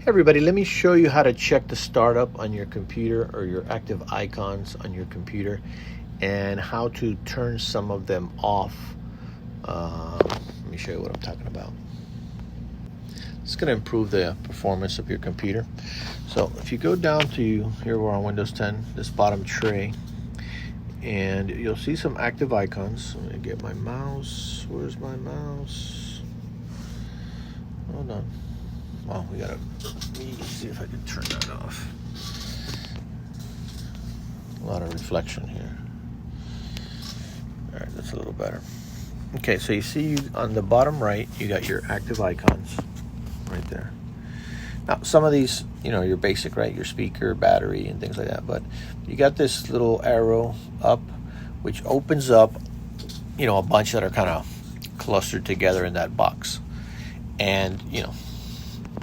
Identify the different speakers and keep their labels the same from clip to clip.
Speaker 1: Hey everybody, let me show you how to check the startup on your computer or your active icons on your computer and how to turn some of them off. Let me show you what I'm talking about. It's going to improve the performance of your computer. So if you go down to, here we're on Windows 10, this bottom tray, and you'll see some active icons. Let me get my mouse. Where's my mouse? Hold on. Well, let me see if I can turn that off. A lot of reflection here. All right, that's a little better. Okay, so you see on the bottom right, you got your active icons right there. Now, some of these, your basic, right? Your speaker, battery, and things like that. But you got this little arrow up, which opens up, a bunch that are kind of clustered together in that box. And,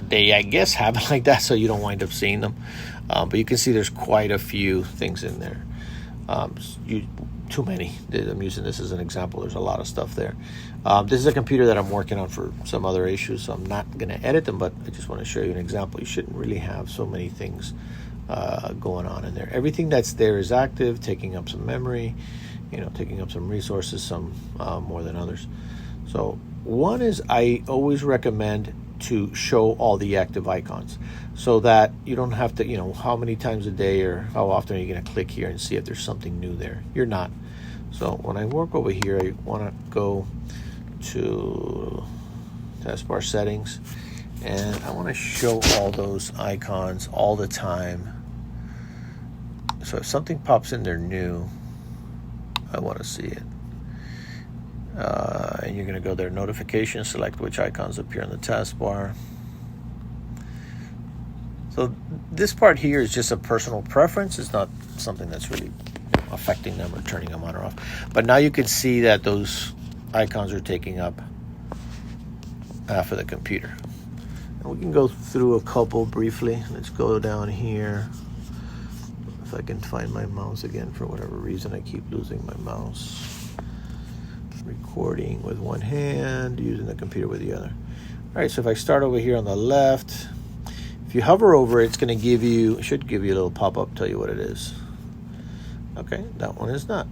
Speaker 1: they, I guess, have it like that so you don't wind up seeing them. But you can see there's quite a few things in there. Too many. I'm using this as an example. There's a lot of stuff there. This is a computer that I'm working on for some other issues, so I'm not going to edit them, but I just want to show you an example. You shouldn't really have so many things going on in there. Everything that's there is active, taking up some memory, taking up some resources, some more than others. So one is I always recommend to show all the active icons so that you don't have to, how many times a day or how often are you going to click here and see if there's something new there. You're not. So when I work over here, I want to go to Taskbar Settings, and I want to show all those icons all the time. So if something pops in there new, I want to see it. And you're going to go there, notifications, select which icons appear on the taskbar. So this part here is just a personal preference. It's not something that's really affecting them or turning them on or off. But now you can see that those icons are taking up half of the computer. And we can go through a couple briefly. Let's go down here. If I can find my mouse again, for whatever reason, I keep losing my mouse. Recording with one hand, using the computer with the other. All right, so if I start over here on the left, if you hover over it, it's going to give you, it should give you a little pop-up, tell you what it is. Okay, that one is not.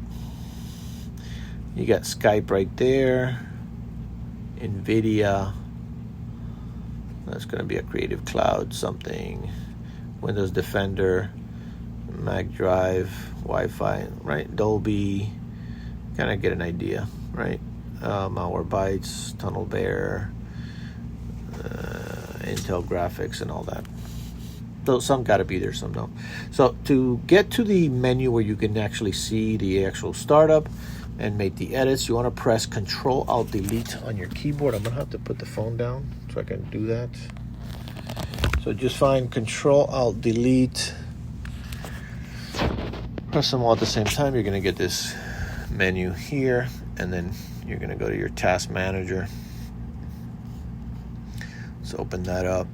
Speaker 1: You got Skype right there, NVIDIA, that's going to be a Creative Cloud something, Windows Defender, Mac Drive, Wi-Fi, right? Dolby, kind of get an idea, right? Malwarebytes, Tunnel Bear, Intel graphics, and all that. So some got to be there, some don't. So to get to the menu where you can actually see the actual startup and make the edits, you want to press Control-Alt-Delete on your keyboard. I'm going to have to put the phone down so I can do that. So just find Control-Alt-Delete. Press them all at the same time. You're going to get this menu here, and then you're going to go to your task manager. Let's open that up,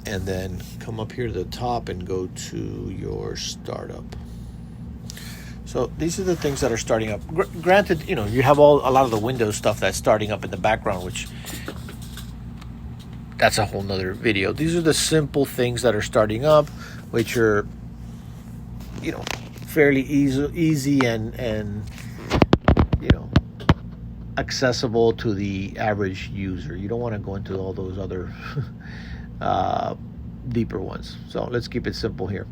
Speaker 1: and then come up here to the top and go to your startup. So these are the things that are starting up. Granted, you have a lot of the Windows stuff that's starting up in the background, which that's a whole nother video. These are the simple things that are starting up, which are fairly easy and accessible to the average user. You don't want to go into all those other deeper ones. So let's keep it simple here.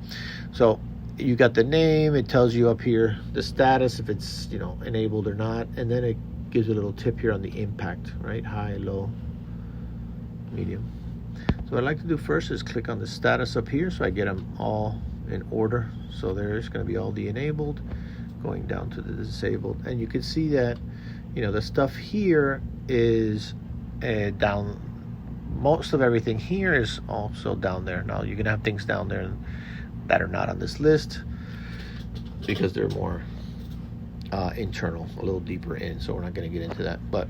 Speaker 1: So you got the name, it tells you up here the status, if it's enabled or not, and then it gives you a little tip here on the impact, right? High, low, medium. So what I'd like to do first is click on the status up here so I get them all in order. So there's going to be all the enabled, going down to the disabled, and you can see that the stuff here is down. Most of everything here is also down there. Now you're gonna have things down there that are not on this list because they're more internal, a little deeper in, so we're not going to get into that. But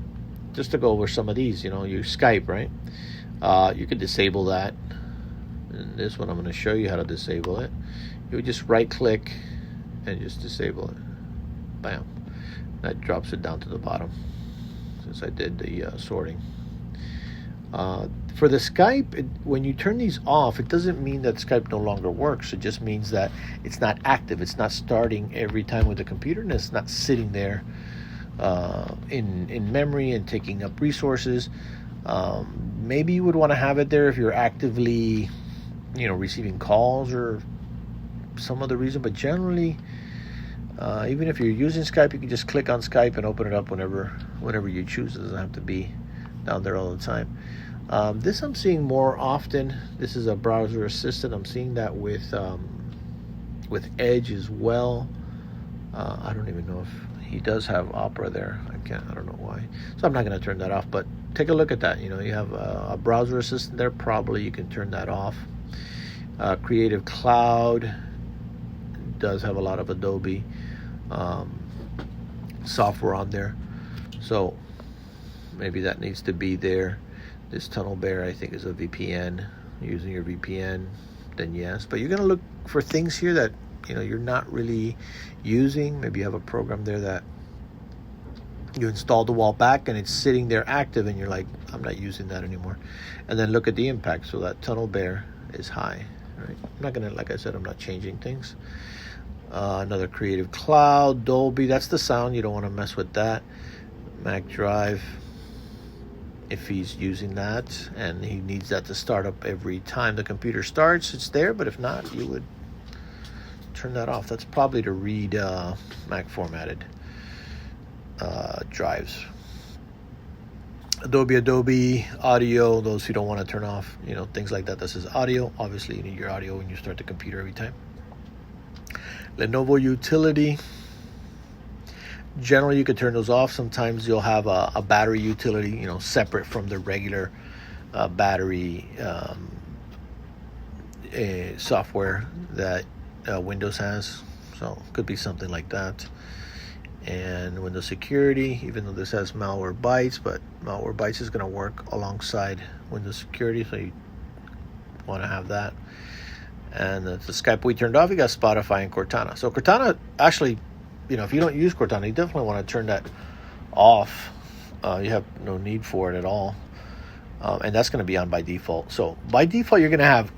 Speaker 1: just to go over some of these, your Skype, right? You could disable that. And this one I'm going to show you how to disable it. You would just right click and just disable it. Bam. That drops it down to the bottom since I did the sorting. For the Skype, when you turn these off, it doesn't mean that Skype no longer works. It just means that it's not active. It's not starting every time with the computer, and it's not sitting there in memory and taking up resources. Maybe you would want to have it there if you're actively, receiving calls or some other reason. But generally, even if you're using Skype, you can just click on Skype and open it up whenever you choose. It doesn't have to be down there all the time. This I'm seeing more often. This is a browser assistant. I'm seeing that with Edge as well. I don't even know if he does have Opera there. I don't know why. So I'm not going to turn that off. But take a look at that. You have a browser assistant there. Probably you can turn that off. Creative Cloud does have a lot of Adobe software on there. So maybe that needs to be there. This Tunnel Bear, I think, is a VPN. Using your VPN, then yes. But you're going to look for things here that you're not really using. Maybe you have a program there that you installed a while back and it's sitting there active, and you're like, I'm not using that anymore. And then look at the impact. So that Tunnel Bear is high. Right? I'm not going to, like I said, I'm not changing things. Another Creative Cloud, Dolby. That's the sound. You don't want to mess with that. Mac Drive. If he's using that and he needs that to start up every time the computer starts, it's there. But if not, you would turn that off. That's probably to read Mac formatted drives. Adobe Audio, those who don't want to turn off, things like that. This is audio. Obviously, you need your audio when you start the computer every time. Lenovo Utility. Generally, you could turn those off. Sometimes you'll have a battery utility, separate from the regular battery software that Windows has. So it could be something like that. And Windows Security, even though this has Malwarebytes, but Malwarebytes is going to work alongside Windows Security, so you want to have that. And the Skype we turned off, you got Spotify and Cortana. So Cortana, actually, if you don't use Cortana, you definitely want to turn that off. You have no need for it at all. And that's going to be on by default. So by default, you're going to have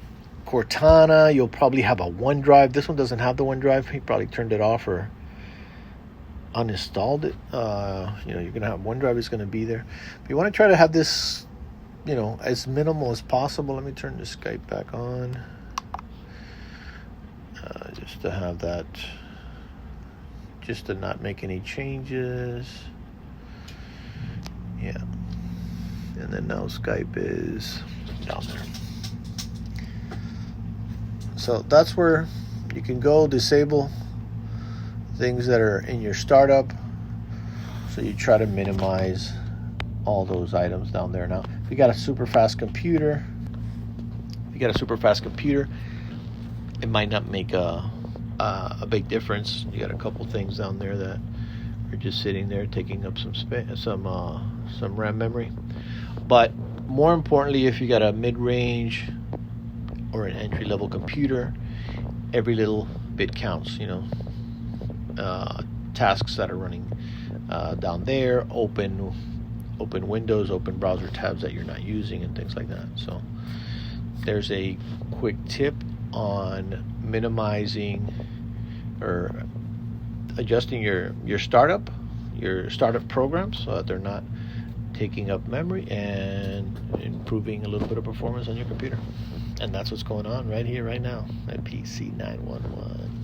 Speaker 1: Cortana. You'll probably have a OneDrive. This one doesn't have the OneDrive. He probably turned it off or uninstalled it. You're going to have OneDrive is going to be there. If you want to try to have this, as minimal as possible, let me turn the Skype back on. Just to have that, just to not make any changes. Yeah. And then now Skype is down there. So that's where you can go disable things that are in your startup. So you try to minimize all those items down there. Now, if you got a super fast computer, it might not make a big difference. You got a couple things down there that are just sitting there taking up some space, some RAM memory. But more importantly, if you got a mid-range or an entry-level computer, every little bit counts. Tasks that are running down there, open windows, open browser tabs that you're not using, and things like that. So there's a quick tip on minimizing or adjusting your startup programs so that they're not taking up memory and improving a little bit of performance on your computer. And that's what's going on right here, right now at PC 911.